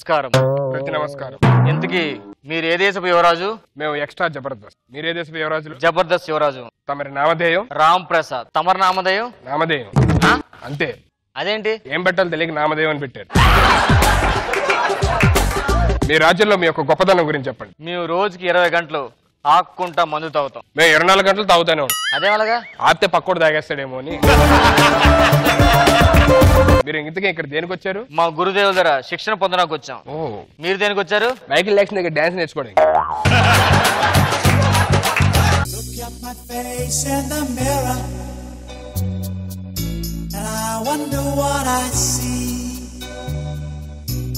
నమస్కారం. ప్రతి నమస్కారం. ఇంతకీ మీరు ఏ దేశపు యువరాజు? మేము ఎక్స్ట్రా జబర్దస్త్. మీరే దేశపు యువరాజులు? జబర్దస్త్ యువరాజు. తమరి నామధేయం? రామ్ ప్రసాద్. తమరి నామధేయం? నామధేయం అంతే. అదేంటి? ఏం పెట్టాలి తెలియక నామధేయం అని పెట్టారు. మీ రాజ్యంలో మీ యొక్క గొప్పదనం గురించి చెప్పండి. మేము రోజుకి 20 గంటలు ఆక్కుంటా మందు తాగుతాం. మేము 24 గంటలు తాగుతానే ఉంటాం. అదే అలాగా ఆపితే పక్కోడు తాగేస్తాడేమో అని. మీరు ఇంతకీ ఇక్కడ దేనికి వచ్చారు? మా గురుదేవుల దగ్గర శిక్షణ పొందడానికి వచ్చాం. మీరు దేనికి వచ్చారు? మైకిల్ జాక్సన్ దగ్గర డాన్స్ నేర్చుకోవడానికి.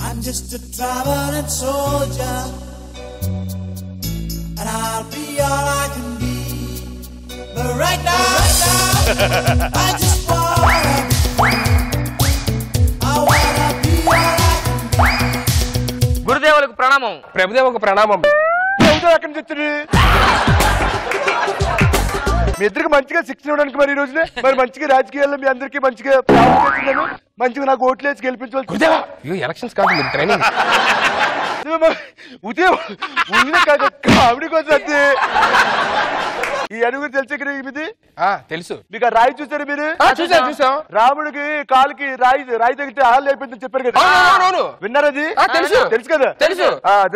I'm just a traveling soldier, and I'll be all I can be. But right now, I just wanna be free. I wanna be all I can be. గురుదేవులకు ప్రణామం. ప్రభుదేవకు ప్రణామం. ఎక్కడి నుంచి వచ్చాడు? మీ ఇద్దరికి మంచిగా శిక్షణ ఇవ్వడానికి మరి ఈ రోజునే మరి మంచిగా రాజకీయాల్లో మీ అందరికి మంచిగా ప్రారంభించాను. మంచిగా నాకు ఓట్లు వేసి గెలిపించవచ్చు. గురుదేవా ఎలక్షన్స్ కాదు, మీరు ట్రైనింగ్. ఉదయం కాదు ఆవిడ కోసం అంతే. ఈ అడుగురు తెలిసే కదా ఇది తెలుసు. మీకు ఆ రాయి చూసారు మీరు? చూసాం. రాముడికి కాలుకి రాయి తగిలితే ఆళ్ళు అయిపోయిందని చెప్పారు కదా. విన్నారా? అది తెలుసు కదా. తెలుసు.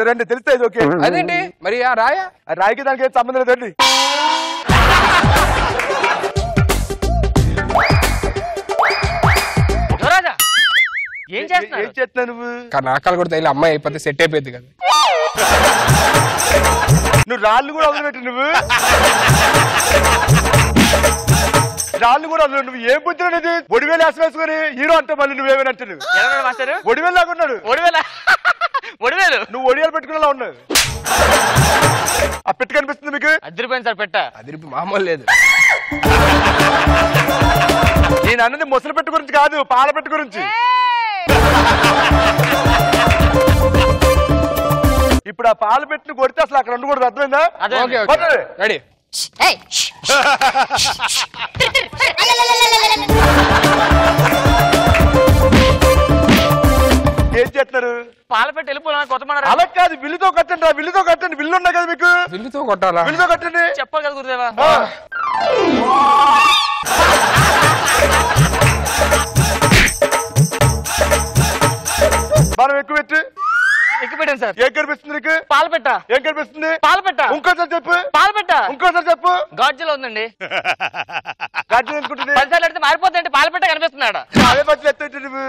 రండి తెలుస్తాయి. ఓకే అదేంటి మరి ఆ రాయా? ఆ రాయికి దానికి ఏం సంబంధం లేదండి. ఏం చేస్తున్నావు నువ్వు? నాకాలు కూడా తగిలి అమ్మాయి అయిపోతే సెట్ అయిపోయింది కదా. నువ్వు రాళ్ళు కూడా వదిలిపెట్టి నువ్వు రాళ్ళు కూడా వదిలి నువ్వు ఏం పుట్టినది? ఒడివేలు వేసి వేసుకొని హీరో అంటే మళ్ళీ నువ్వేమని అంటే నువ్వు ఒడివేలు లాగున్నాడు. నువ్వు ఒడియాలు పెట్టుకునేలా ఉన్నావు. ఆ పెట్టు కనిపిస్తుంది మీకు? అదిరిపోయింది సార్. పెట్ట అదిరిపి మామూలు లేదు. నేను అన్నది ముసలి పెట్టు గురించి కాదు, పాల పెట్టు గురించి. ఇప్పుడు ఆ పాల పెట్టును కొడితే అసలు అక్కడ ఉండకూడదు. అర్థమైందా? రెడీ. ఏం చేస్తున్నారు? పాల పెట్టి వెళ్ళిపోవాలి. కొత్త అలా కాదు, విల్లుతో కట్టండి. విల్లుతో కట్టండి. విల్లు ఉన్నాయి కదా మీకు? విల్లుతో కొట్టాలా? విల్లుతో కట్టండి. చెప్పాలి కదా గురుదేవా. మనం ఎక్కువ పెట్టి పెట్టాను సార్. ఏం కనిపిస్తుంది నీకు? పాల పెట్ట. ఏం కనిపిస్తుంది? పాల పెట్ట. ఇంకోసారి చెప్పు. పాల పెట్ట. ఇంకోసారి చెప్పు. గాడ్జిలా ఉందండి. గాడ్జిలా అనుకుంటుంది. 10 సార్లు అడిగితే మారిపోతుందంటే పాల పెట్ట కనిపిస్తున్నాడు. అదే పచ్చి ఎత్తే నువ్వు.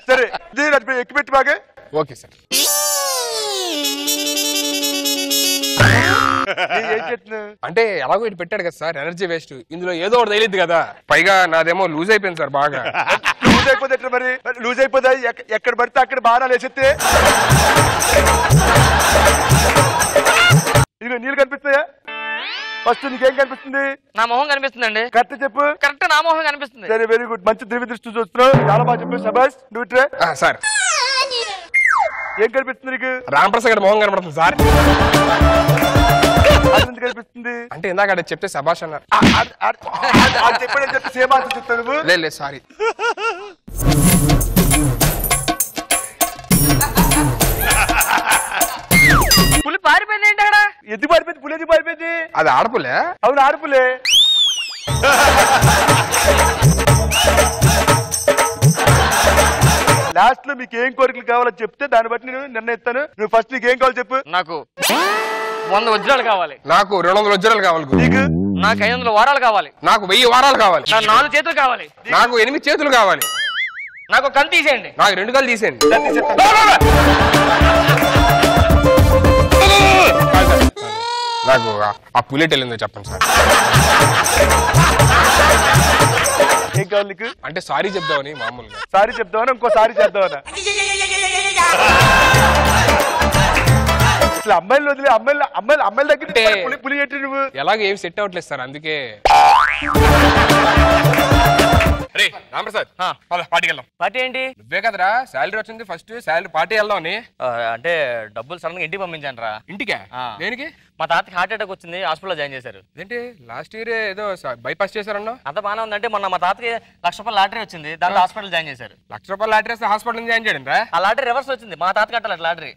సరే ఎక్కి పెట్టి బాగా. Okay sir. ఏం చేస్తున్నావు? అంటే ఎలాగో ఇటు పెట్టాడు కదా సార్, ఎనర్జీ వేస్ట్. ఇందులో ఏదో ఒకటి తగిలిద్ది కదా. పైగా నాదేమో లూజ్ అయిపోయింది సార్ బాగా. లూజ్ అయిపోతే ఎట్లా మరి? లూజ్ అయిపోతే ఎక్కడ పడితే అక్కడ బాణాలు వేసేస్తే ఇదిగో నీళ్ళు కనిపిస్తాయా? ఫస్ట్ నీకేం కనిపిస్తుంది? నా మొహం కనిపిస్తుందండి. కరెక్ట్ చెప్పు. కరెక్ట్ నా మొహం కనిపిస్తుంది. సరే వెరీ గుడ్. మంచి దివ్య దృష్టి చూస్తున్నావు. చాలా బాగా చెప్పు. శబాష్. నువ్వు ఇట్రా. సార్ ఏం కనిపిస్తుంది నీకు? రామప్రసాద్ మొహం కనబడుతుంది సార్. కనిపిస్తుంది అంటే ఇందాక అది చెప్తే శబాష్ అన్నారు. చెప్పాడని చెప్పి సేమ్ ఆన్సర్ చెప్తాను నువ్వు. లేదు సారీ. పులి పారిపోయింది ఏంటి అక్కడ? ఎందుకు పారిపోయింది? పులి ఎందుకు పారిపోయింది? అది ఆడపులే. అవును ఆడపులే. లాస్ట్ లో మీకు ఏం కోరికలు కావాలో చెప్తే దాన్ని బట్టి నేను నిర్ణయిస్తాను. నువ్వు ఫస్ట్ నీకు ఏం కావాలో చెప్పు. నాకు 100 వజ్రాలు కావాలి. నాకు 200 వజ్రాలు కావాలి. నీకు? నాకు 500 వారాలు కావాలి. నాకు 1000 వారాలు కావాలి. నాకు 4 చేతులు కావాలి. నాకు 8 చేతులు కావాలి. నాకు కళ్ళు తీసేయండి. నాకు 2 కళ్ళు తీసేయండి. నాకు ఆ పులిట్ వెళ్ళిందో చెప్పండి సార్. ఏం కావాలి నీకు? అంటే సారీ చెప్దామని మామూలుగా. సారీ చెప్దామని ఇంకోసారి చేద్దామన్నా? అసలు అమ్మాయిలు వదిలే అమ్మాయిల దగ్గర పులి ఏంటి నువ్వు? ఎలాగ ఏం సెట్ అవ్వట్లేదు సార్, అందుకే. రే రామప్రసాద్ పార్టీకి వెళ్దాం. పార్టీ ఏంటి? నువ్వే కదరా శాలరీ వచ్చింది, ఫస్ట్ శాలరీ పార్టీ వెళ్దాం అని. అంటే డబ్బులు సడన్ గా ఇంటికి పంపించాను రా. ఇంటికా? దేనికి? మా తాతకి హార్ట్ అటాక్ వచ్చింది, హాస్పిటల్లో జాయిన్ చేశారు. ఏంటి లాస్ట్ ఇయర్ ఏదో బైపాస్ చేశారన్నా? అంత బాగానే ఉందంటే మొన్న మా తాతకి ₹1,00,000 లాటరీ వచ్చింది, దాంట్లో హాస్పిటల్ జాయిన్ చేశారు. ₹1,00,000 లాటరీ వస్తే హాస్పిటల్ జాయిన్ చేయడం రా? ఆ లాటరీ రివర్స్ వచ్చింది, మా తాత కట్టాలి లాటరీ.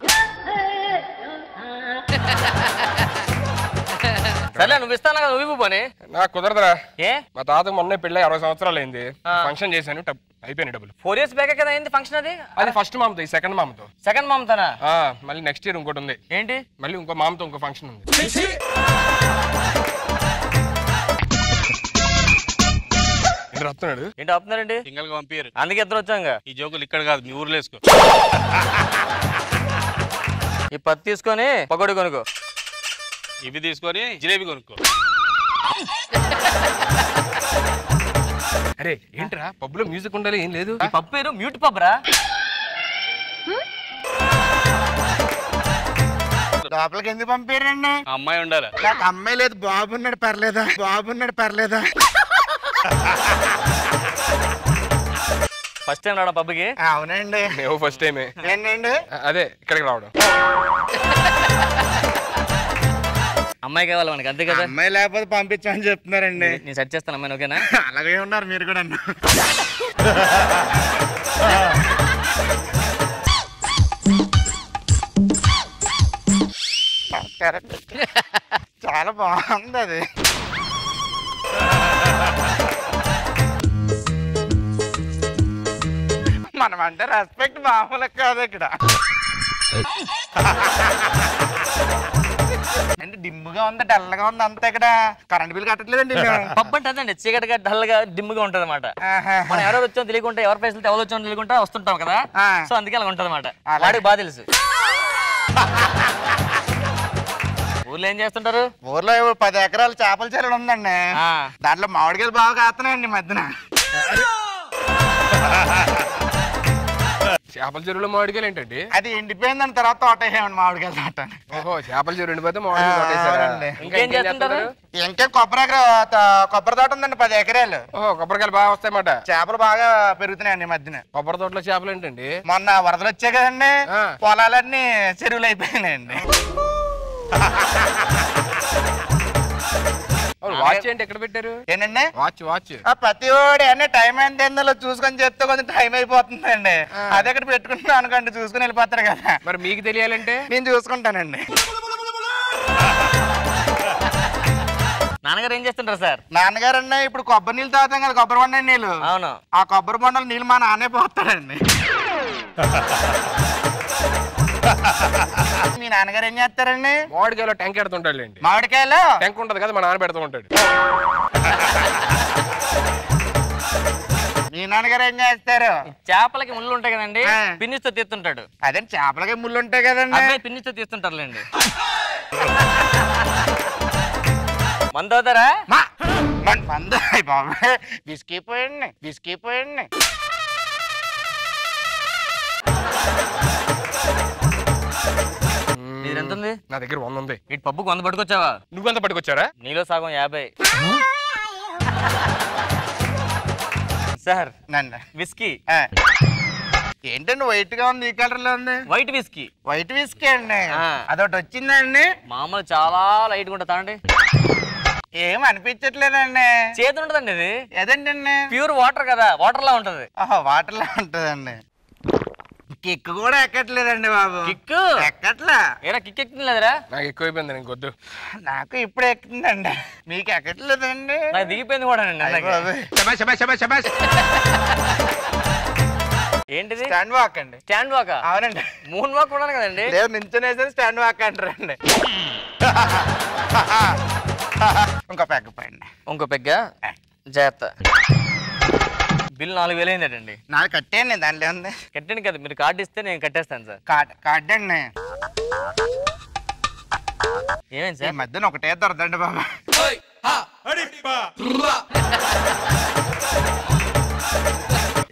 సరే నువ్వు ఇస్తాను కదా, నువ్వు పోనీ. నాకు కుదరదురా. ఏ? మా తాత మొన్న పెళ్ళి 60 సంవత్సరాలు అయింది, ఫంక్షన్ చేశాను, అయిపోయినాయి డబ్బులు. 4 years బ్యాక్ కదా అయింది ఫంక్షన్. అది ఫస్ట్ మామతో, ఈ సెకండ్ మామతో. సెకండ్ మామతోనా? మళ్ళీ నెక్స్ట్ ఇయర్ ఇంకోటి ఉంది. ఏంటి? మళ్ళీ ఇంకో మామతో ఇంకో ఫంక్షన్ ఉంది. వస్తున్నాడు. ఏంటి ఆపుతున్నారండి? సింగల్ గా పంపించారు, అందుకే ఇద్దరు వచ్చాంగా. ఈ జోకులు ఇక్కడ కాదు, మీ ఊర్లో వేసుకో. ఈ పత్తి తీసుకొని పకోడీ కొనుక్కో. ఇవి తీసుకొని జిలేబీ కొనుక్కో. అరే ఏంట్రా పబ్బులో మ్యూజిక్ ఉండాలి, ఏం లేదు? ఈ పప్పు పేరు మ్యూట్ పబ్ రా. లోపలికి ఎందుకు పంపారండి? అమ్మాయి ఉండాలి. నాకు అమ్మాయి లేదు, బాబున్నాడు పర్లేదా? బాబున్నాడు పర్లేదా? ఫస్ట్ టైం రావడం పబ్కి? అవునండి. మేము ఫస్ట్ టైమే. ఏంటండి? అదే ఇక్కడికి రావడం. అమ్మాయి కావాలి మనకి, అంతే కదా. అమ్మాయి లేకపోతే పంపించమని చెప్తున్నారండి. నేను సెట్ చేస్తాను అమ్మాయిని, ఓకేనా? అలాగే ఉన్నారు మీరు కూడా. చాలా బాగుంది అది. మనం అంటే రెస్పెక్ట్ మామూలు కాదు ఇక్కడ. అంటే డిమ్ముగా ఉంది, డల్గా ఉంది అంతే. ఇక్కడ కరెంట్ బిల్ కట్టట్లేదండి. పబ్ అంటే అదండి, చీకటిగా డల్ గా డిమ్గా ఉంటది అనమాట. మనం ఎవరో వచ్చాం తెలియకుండా, ఎవరి పైసలు ఎవరు వచ్చామో తెలియకుండా వస్తుంటాం కదా, సో అందుకే అలా ఉంటది అనమాట. వాడికి బాగా తెలుసు. ఊర్లో ఏం చేస్తుంటారు? ఊర్లో 10 ఎకరాలు చేపల చెరువు ఉందండి. దాంట్లో మామిడికాయలు బాగా కాస్తున్నాయండి మధ్యన. చేపల చెరువులో మామిడికాయలు ఏంటండి? అది ఎండిపోయిందని తర్వాత తోటేసామండి మామిడికాయలు తోట. ఓహో, చేపల చెరువు ఎండిపోతే మామిడికాయలు తోటేసారా? ఇంకేం చేస్తుంటారు? ఇంకా కొబ్బరి తోట ఉందండి 10 ఎకరాలు. ఓహో, కొబ్బరికాయలు బాగా వస్తాయన్నమాట. చేపలు బాగా పెరుగుతున్నాయండి ఈ మధ్యన. కొబ్బరి తోటలో చేపలు ఏంటండి? మొన్న వరదలు వచ్చాయి కదండి, పొలాలన్నీ చెరువులు అయిపోయినాయండి. వాచ్ ఏంటి ఎక్కడ పెట్టారు? ఏంటండి? వాచ్ ప్రతి ఓడి అన్నీ టైం ఎంత ఏందో చూసుకొని చెప్తే కొంచెం టైం అయిపోతుందండి. అది ఎక్కడ పెట్టుకుంటున్నాం అనుకోండి, చూసుకుని వెళ్ళిపోతారు కదా. మరి మీకు తెలియాలంటే నేను చూసుకుంటానండి. నాన్నగారు ఏం చేస్తుంటారు సార్? నాన్నగారు అన్న ఇప్పుడు కొబ్బరి నీళ్ళు తాగుతాం కదా, కొబ్బరి బొండ నీళ్ళు. అవును. ఆ కొబ్బరి బొండలు నీళ్ళు మా నాన్నే పోతాడండి. మీ నాన్నగారు ఏం చేస్తారండి? మామిడికాయలో ట్యాంక్ ఎడుతుంటాడు అండి. మామిడికాయలు ట్యాంక్ ఉంటది కదా, మా నాన్న పెడుతూ ఉంటాడు. మీ నాన్నగారు ఏం చేస్తారు? చేపలకి ముళ్ళు ఉంటాయి కదండి, పిన్నిస్తో తీస్తుంటాడు. అదే చేపలకి ముళ్ళు ఉంటాయి కదండి, అబ్బాయి పిన్నిస్తో తీస్తుంటారులేండి. మందు అవుతారా? మందు బాబాయ్, బిస్కీ పోయండి. ఎంత ఉంది? నా దగ్గర 100 ఉంది. ఇటు పబ్బుకి 100 పట్టుకొచ్చావా? నువ్వెంత పట్టుకొచ్చారా? నీలో సగం 50. సార్ విస్కీ ఏంటండి వైట్ గా ఉంది, ఈ కలర్ లో ఉంది? White whisky. వైట్ విస్కీ అండి, అదొకటి వచ్చిందండి. మామూలు చాలా లైట్ గా ఉంటుంది అండి. ఏం అనిపించట్లేదండి. చేతి ఉంటదండి ఇది. ఏదండి? ప్యూర్ వాటర్ కదా, వాటర్ లా ఉంటది. వాటర్ లా ఉంటదండి. కిక్ కూడా ఎక్కట్లేదండి బాబు. కిక్ ఎక్కట్లా? ఏరా కిక్ ఎక్కట్లేదురా? నాకు ఎక్కువైపోయింది, నీకు వద్దు. నాకు ఇప్పుడు ఎక్కుతుందండి, మీకు ఎక్కట్లేదండి. నాకు దిగిపోయింది కూడా ఏంటిది? స్టాండ్ వాక్ అండి. Stand walk? అవునండి. మూన్ వాక్ కూడా కదండి. లేదు, నించొనేసరి స్టాండ్ వాక్ అంటారండి. ఇంకో పెగ్గ పైన ఇంకో పెగ్గ జాగ్రత్త. బిల్ 4000 అయిందటండి. నాకు కట్టేయండి, దాంట్లో ఉంది. కట్టండి కదా, మీరు కార్డు ఇస్తే నేను కట్టేస్తాను సార్. కార్డు అండి. ఏమైంది సార్? ఈ మధ్యన ఒకటే దొరదండి బాబా.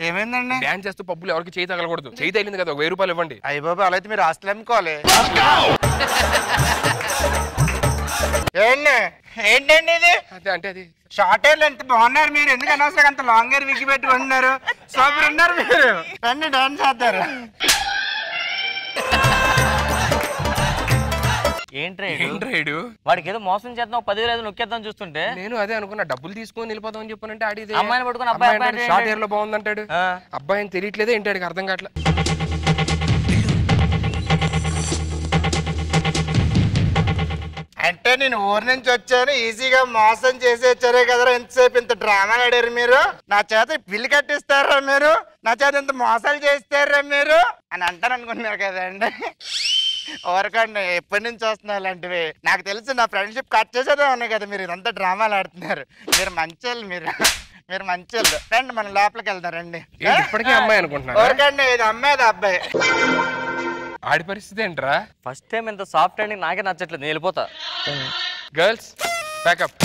ఏమైందండి? డ్యాన్స్ చేస్తూ పబ్బులు ఎవరికి చేయి తగలకూడదు. చేయి తగిలింది కదా, 1000 రూపాయలు ఇవ్వండి. అయ్య బాబా, అలా అయితే మీరు హాస్టల్ అమ్ముకోవాలి. ఏంటండి ఇది? అదే అంటే అది షార్ట్ హెయిర్ ఎంత బాగున్నారు మీరు, ఎందుకు అనవసరం అంత లాంగ్ హెయిర్ విగ్గి పెట్టుకుంటున్నారు? సూపర్ ఉన్నారు మీరు. రండి డాన్స్ చేస్తారు. ఏంట్రాడు వాడికి ఏదో మోసం చేద్దాం 10,000 నొక్కేద్దాం చూస్తుంటే నేను అదే అనుకున్నా, డబ్బులు తీసుకొని వెళ్ళిపోదాం అని చెప్పానంటే ఆడిదే అమ్మాయిని పట్టుకుని అబ్బాయి షార్ట్ హెయిర్ లో బాగుందంటాడు. అబ్బాయి అని తెలియట్లేదే ఏంటి, ఆడికి అర్థం కావట్లే. అంటే నేను ఊరి నుంచి వచ్చాను, ఈజీగా మోసం చేసి వచ్చారే కదరా, ఎంతసేపు ఇంత డ్రామా ఆడారు మీరు, నా చేత బిల్లు కట్టిస్తారా మీరు, నా చేత ఇంత మోసాలు చేస్తారా మీరు అని అంటాను అనుకున్నారు కదండి. ఊరకండి, ఎప్పటి నుంచి వస్తున్నాయి ఇలాంటివి. నాకు తెలుసు నా ఫ్రెండ్షిప్ కట్ చేసేదే ఉన్నాయి కదా, మీరు ఇదంతా డ్రామాలు ఆడుతున్నారు. మీరు మంచోళ్ళు, మీరు మంచోళ్ళు. రండి మనం లోపలికి వెళ్దాం రండి. ఇప్పటికే అమ్మాయి అనుకుంటున్నా. ఊరకండి, ఇది అమ్మాయి అబ్బాయి. ఆడి పరిస్థితి ఏంట్రా? ఫస్ట్ టైం ఇంత సాఫ్ట్ అండ్ నాకే నచ్చట్లేదు, నేను వెళ్ళిపోతా. Girls pack up.